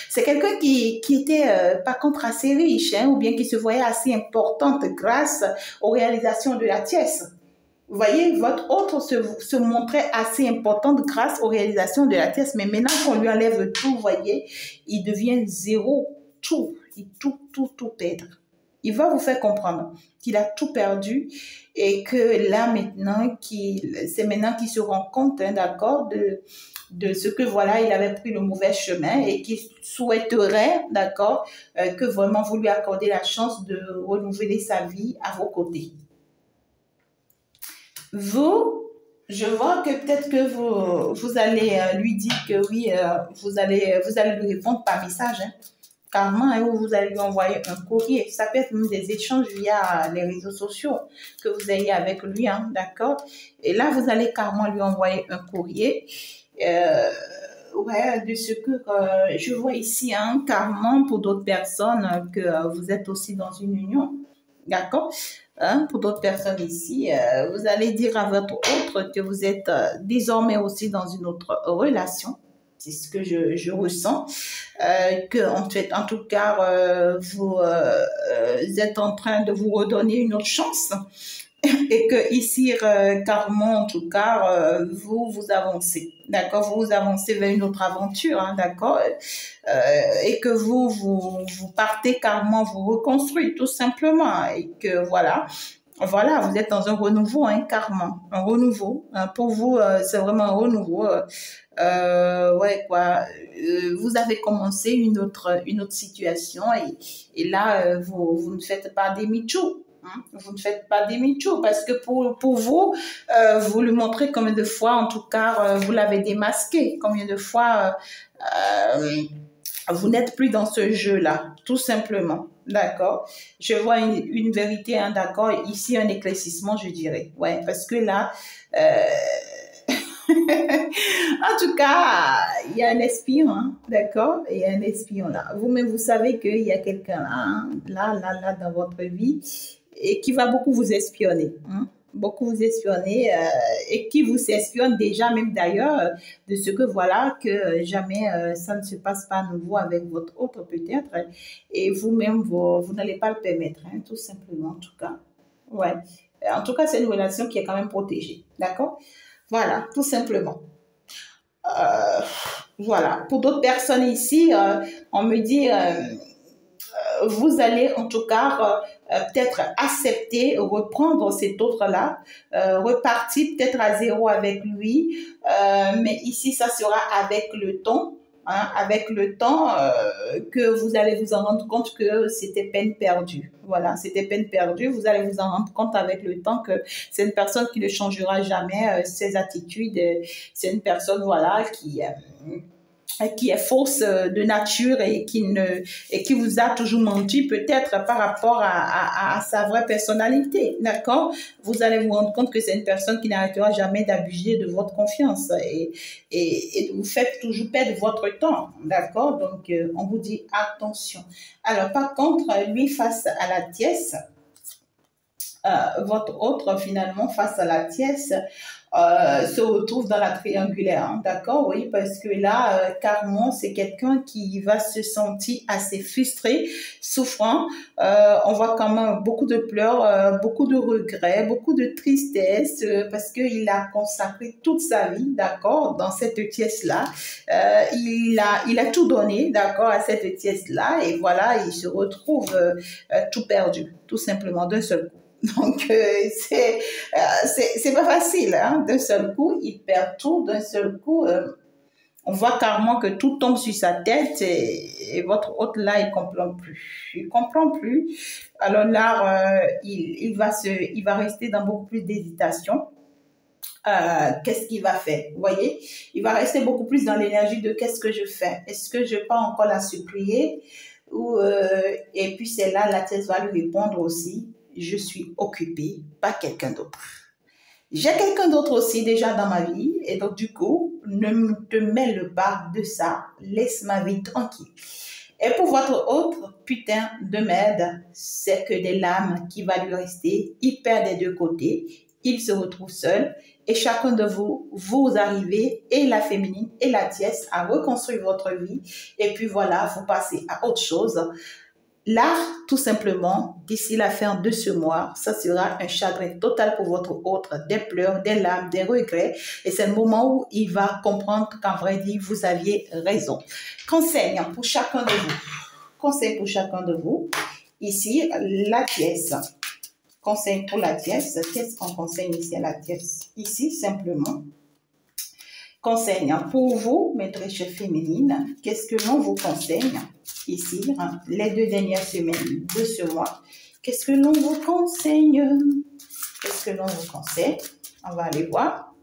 C'est quelqu'un qui était par contre assez riche, hein, ou bien qui se voyait assez importante grâce aux réalisations de la tièce. Vous voyez, votre autre se montrait assez importante grâce aux réalisations de la tièce, mais maintenant qu'on lui enlève tout, vous voyez, il devient zéro, tout, tout perdre. Il va vous faire comprendre qu'il a tout perdu et que là maintenant, c'est maintenant qu'il se rend compte, hein, d'accord, de ce que voilà, il avait pris le mauvais chemin et qu'il souhaiterait, d'accord, que vraiment vous lui accordez la chance de renouveler sa vie à vos côtés. Vous, je vois que peut-être que vous allez lui dire que oui, vous allez lui répondre par message, hein, carrément, hein, ou vous allez lui envoyer un courrier. Ça peut être même des échanges via les réseaux sociaux que vous ayez avec lui, hein, d'accord? Et là, vous allez carrément lui envoyer un courrier. Ouais, de ce que je vois ici, hein, carrément pour d'autres personnes que vous êtes aussi dans une union, d'accord? Hein, pour d'autres personnes ici, vous allez dire à votre autre que vous êtes désormais aussi dans une autre relation. C'est ce que je ressens. Que en fait, en tout cas, vous êtes en train de vous redonner une autre chance. Et que ici, carrément, en tout cas, vous avancez, d'accord? Vous avancez vers une autre aventure, hein, d'accord? Et que vous partez carrément, vous reconstruire tout simplement. Et que voilà, Voilà, vous êtes dans un renouveau, hein, carrément. Un renouveau. Hein. Pour vous, c'est vraiment un renouveau. Ouais, quoi. Vous avez commencé une autre situation et là, vous ne faites pas des michou. Hein. Vous ne faites pas des michou parce que pour vous, vous le montrez combien de fois, en tout cas, vous l'avez démasqué. Combien de fois vous n'êtes plus dans ce jeu-là, tout simplement. D'accord. Je vois une vérité, hein, d'accord. Ici, un éclaircissement, je dirais. Ouais, parce que là, en tout cas, il y a un espion, hein, d'accord. Il y a un espion là. Vous-même, vous savez qu'il y a quelqu'un là, hein, là, dans votre vie et qui va beaucoup vous espionner. Hein, beaucoup vous espionner et qui vous espionne déjà même d'ailleurs de ce que voilà que jamais ça ne se passe pas à nouveau avec votre autre peut-être et vous-même vous n'allez pas le permettre hein, tout simplement en tout cas ouais en tout cas c'est une relation qui est quand même protégée d'accord voilà tout simplement voilà pour d'autres personnes ici on me dit vous allez en tout cas peut-être accepter, reprendre cet autre-là, repartir peut-être à zéro avec lui, mais ici, ça sera avec le temps. Hein, avec le temps que vous allez vous en rendre compte que c'était peine perdue. Voilà, c'était peine perdue. Vous allez vous en rendre compte avec le temps que c'est une personne qui ne changera jamais ses attitudes. C'est une personne, voilà, qui est fausse de nature et qui vous a toujours menti peut-être par rapport à sa vraie personnalité, d'accord? Vous allez vous rendre compte que c'est une personne qui n'arrêtera jamais d'abuser de votre confiance et vous faites toujours perdre votre temps, d'accord? Donc, on vous dit attention. Alors, par contre, lui, face à la tiesse, votre autre finalement face à la tiesse se retrouve dans la triangulaire, hein, d'accord, oui, parce que là, carrément, c'est quelqu'un qui va se sentir assez frustré, souffrant. On voit quand même beaucoup de pleurs, beaucoup de regrets, beaucoup de tristesse, parce qu'il a consacré toute sa vie, d'accord, dans cette tiesse-là. Il a tout donné, d'accord, à cette tiesse-là, et voilà, il se retrouve tout perdu, tout simplement, d'un seul coup. Donc, c'est pas facile, hein. D'un seul coup, il perd tout. D'un seul coup, on voit carrément que tout tombe sur sa tête et votre hôte là, il comprend plus. Il comprend plus. Alors là, il va rester dans beaucoup plus d'hésitation. Qu'est-ce qu'il va faire? Vous voyez? Il va rester beaucoup plus dans l'énergie de qu'est-ce que je fais? Est-ce que je peux encore la supplier? Et puis c'est là, la thèse va lui répondre aussi. Je suis occupée, pas quelqu'un d'autre. J'ai quelqu'un d'autre aussi déjà dans ma vie et donc du coup, ne te mêle pas de ça, laisse ma vie tranquille. Et pour votre autre putain de merde, c'est que des lames qui va lui rester, il perd des deux côtés, il se retrouve seul et chacun de vous, vous arrivez, et la féminine et la tiesse, à reconstruire votre vie et puis voilà, vous passez à autre chose. Là, tout simplement, d'ici la fin de ce mois, ça sera un chagrin total pour votre autre, des pleurs, des larmes, des regrets. Et c'est le moment où il va comprendre qu'en vrai dit, vous aviez raison. Conseil pour chacun de vous. Conseil pour chacun de vous. Ici, la pièce. Conseil pour la pièce. Qu'est-ce qu'on conseille ici à la pièce? Ici, simplement. Conseil pour vous, maîtresse féminine. Qu'est-ce que l'on vous conseille? Ici, hein, les 2 dernières semaines de ce mois. Qu'est-ce que l'on vous conseille? Qu'est-ce que l'on vous conseille? On va aller voir.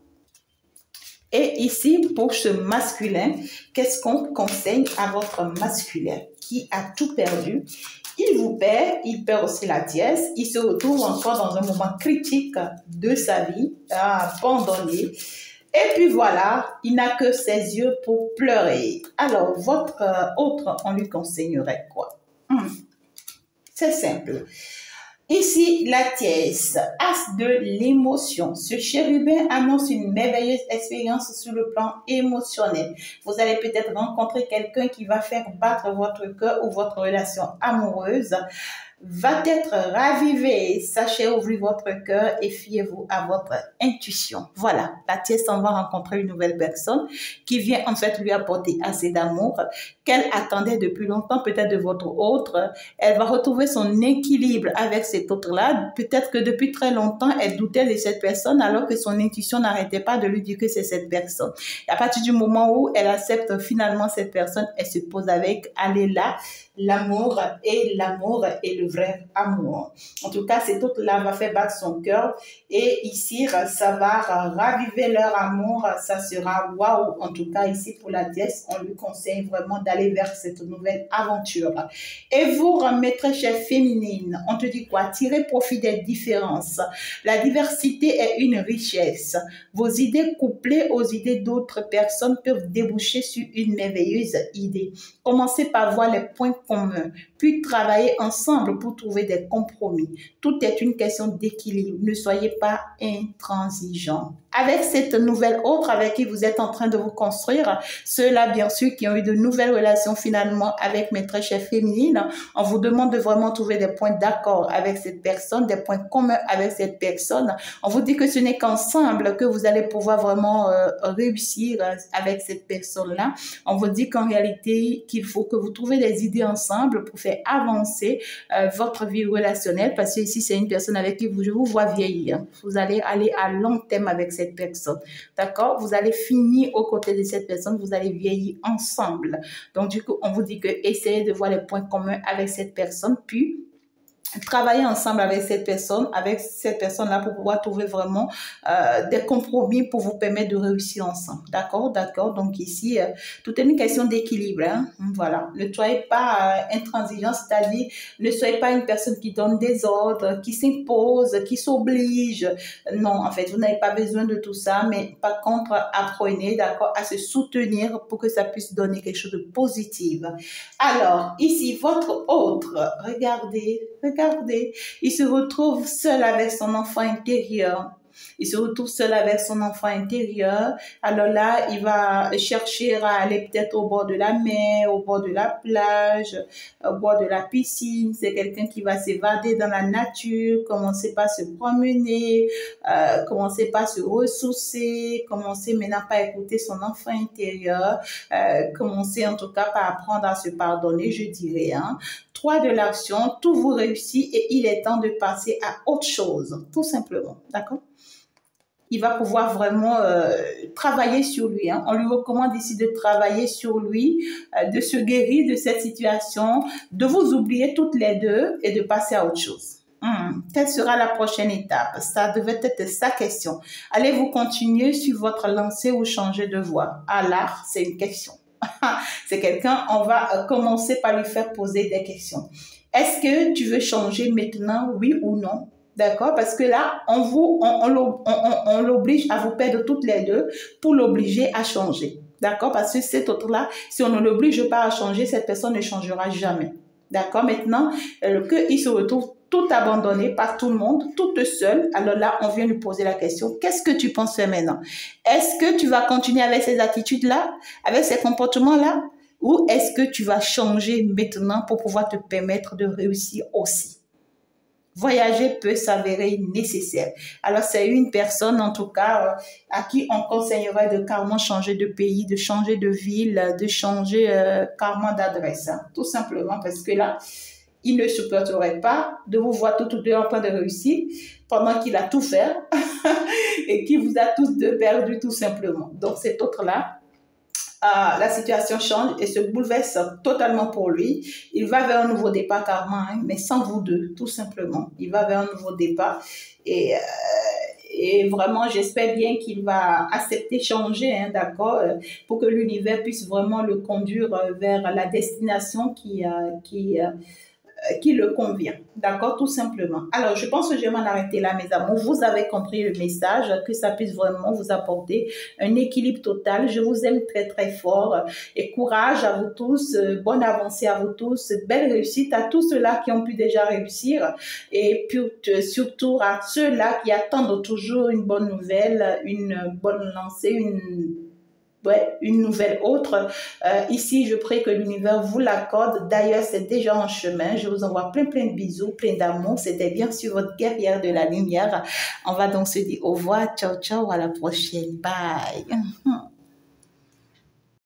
Et ici, pour ce masculin, qu'est-ce qu'on conseille à votre masculin qui a tout perdu? Il vous perd, il perd aussi la tiesse, il se retrouve encore dans un moment critique de sa vie, abandonné. Et puis voilà, il n'a que ses yeux pour pleurer. Alors, votre autre, on lui conseillerait quoi? C'est simple. Ici, la tiesse, as de l'émotion. Ce chérubin annonce une merveilleuse expérience sur le plan émotionnel. Vous allez peut-être rencontrer quelqu'un qui va faire battre votre cœur ou votre relation amoureuse. va être ravivé. Sachez ouvrir votre cœur et fiez-vous à votre intuition. Voilà, la tierce en va rencontrer une nouvelle personne qui vient en fait lui apporter assez d'amour qu'elle attendait depuis longtemps, peut-être de votre autre. Elle va retrouver son équilibre avec cet autre-là. Peut-être que depuis très longtemps, elle doutait de cette personne alors que son intuition n'arrêtait pas de lui dire que c'est cette personne. Et à partir du moment où elle accepte finalement cette personne, elle se pose avec, elle est là, l'amour et le vrai amour. En tout cas, cet autre-là va faire battre son cœur et ici, ça va raviver leur amour. Ça sera waouh. En tout cas, ici, pour la déesse, on lui conseille vraiment d'aller vers cette nouvelle aventure. Et vous, maîtresse féminine, on te dit quoi? Tirez profit des différences. La diversité est une richesse. Vos idées couplées aux idées d'autres personnes peuvent déboucher sur une merveilleuse idée. Commencez par voir les points communs, puis travailler ensemble pour trouver des compromis. Tout est une question d'équilibre. Ne soyez pas intransigeants. Avec cette nouvelle autre avec qui vous êtes en train de vous construire, ceux-là, bien sûr, qui ont eu de nouvelles relations finalement avec maîtresse féminine, on vous demande de vraiment trouver des points d'accord avec cette personne, des points communs avec cette personne. On vous dit que ce n'est qu'ensemble que vous allez pouvoir vraiment réussir avec cette personne-là. On vous dit qu'en réalité, qu'il faut que vous trouviez des idées ensemble pour faire avancer votre vie relationnelle, parce que ici, c'est une personne avec qui je vous vois vieillir. Vous allez aller à long terme avec cette personne. D'accord? Vous allez finir aux côtés de cette personne, vous allez vieillir ensemble. Donc, du coup, on vous dit que essayez de voir les points communs avec cette personne, puis travailler ensemble avec cette personne-là pour pouvoir trouver vraiment des compromis pour vous permettre de réussir ensemble. D'accord, d'accord. Donc ici, tout est une question d'équilibre. Hein? Voilà. Ne soyez pas intransigeant, c'est-à-dire ne soyez pas une personne qui donne des ordres, qui s'impose, qui s'oblige. Non, en fait, vous n'avez pas besoin de tout ça, mais par contre, apprenez, d'accord, à se soutenir pour que ça puisse donner quelque chose de positif. Alors, ici, votre autre, regardez, il se retrouve seul avec son enfant intérieur. Il se retrouve seul avec son enfant intérieur. Alors là, il va chercher à aller peut-être au bord de la mer, au bord de la plage, au bord de la piscine. C'est quelqu'un qui va s'évader dans la nature, commencer par se promener, commencer par se ressourcer, commencer maintenant par écouter son enfant intérieur, commencer en tout cas par apprendre à se pardonner, je dirais. Hein. 3 de l'action, tout vous réussit et il est temps de passer à autre chose, tout simplement. D'accord? Il va pouvoir vraiment travailler sur lui. Hein. On lui recommande ici de travailler sur lui, de se guérir de cette situation, de vous oublier toutes les deux et de passer à autre chose. Quelle sera la prochaine étape? Ça devait être sa question. Allez-vous continuer sur votre lancée ou changer de voie? Ah là, c'est une question. C'est quelqu'un, on va commencer par lui faire poser des questions. Est-ce que tu veux changer maintenant, oui ou non? D'accord? Parce que là, on l'oblige à vous perdre toutes les deux pour l'obliger à changer. D'accord? Parce que cet autre-là, si on ne l'oblige pas à changer, cette personne ne changera jamais. D'accord? Maintenant, qu'il se retrouve tout abandonné par tout le monde, toute seule. Alors là, on vient lui poser la question, qu'est-ce que tu penses faire maintenant? Est-ce que tu vas continuer avec ces attitudes-là, avec ces comportements-là? Ou est-ce que tu vas changer maintenant pour pouvoir te permettre de réussir aussi? Voyager peut s'avérer nécessaire. Alors, c'est une personne, en tout cas, à qui on conseillerait de carrément changer de pays, de changer de ville, de changer carrément d'adresse. Hein, tout simplement parce que là, il ne supporterait pas de vous voir tous deux en train de réussir pendant qu'il a tout fait et qu'il vous a tous deux perdus tout simplement. Donc, cet autre-là, la situation change et se bouleverse totalement pour lui. Il va vers un nouveau départ carrément, hein, mais sans vous deux, tout simplement. Il va vers un nouveau départ et vraiment, j'espère bien qu'il va accepter changer, hein, d'accord, pour que l'univers puisse vraiment le conduire vers la destination qui le convient. D'accord, tout simplement. Alors, je pense que je vais m'en arrêter là, mes amours. Vous avez compris le message, que ça puisse vraiment vous apporter un équilibre total. Je vous aime très, très fort. Et courage à vous tous. Bonne avancée à vous tous. Belle réussite à tous ceux-là qui ont pu déjà réussir. Et puis, surtout à ceux-là qui attendent toujours une bonne nouvelle, une bonne lancée, ouais, une nouvelle autre. Ici, je prie que l'univers vous l'accorde. D'ailleurs, c'est déjà en chemin. Je vous envoie plein, plein de bisous, plein d'amour. C'était bien sûr votre guerrière de la lumière. On va donc se dire au revoir. Ciao, ciao. À la prochaine. Bye.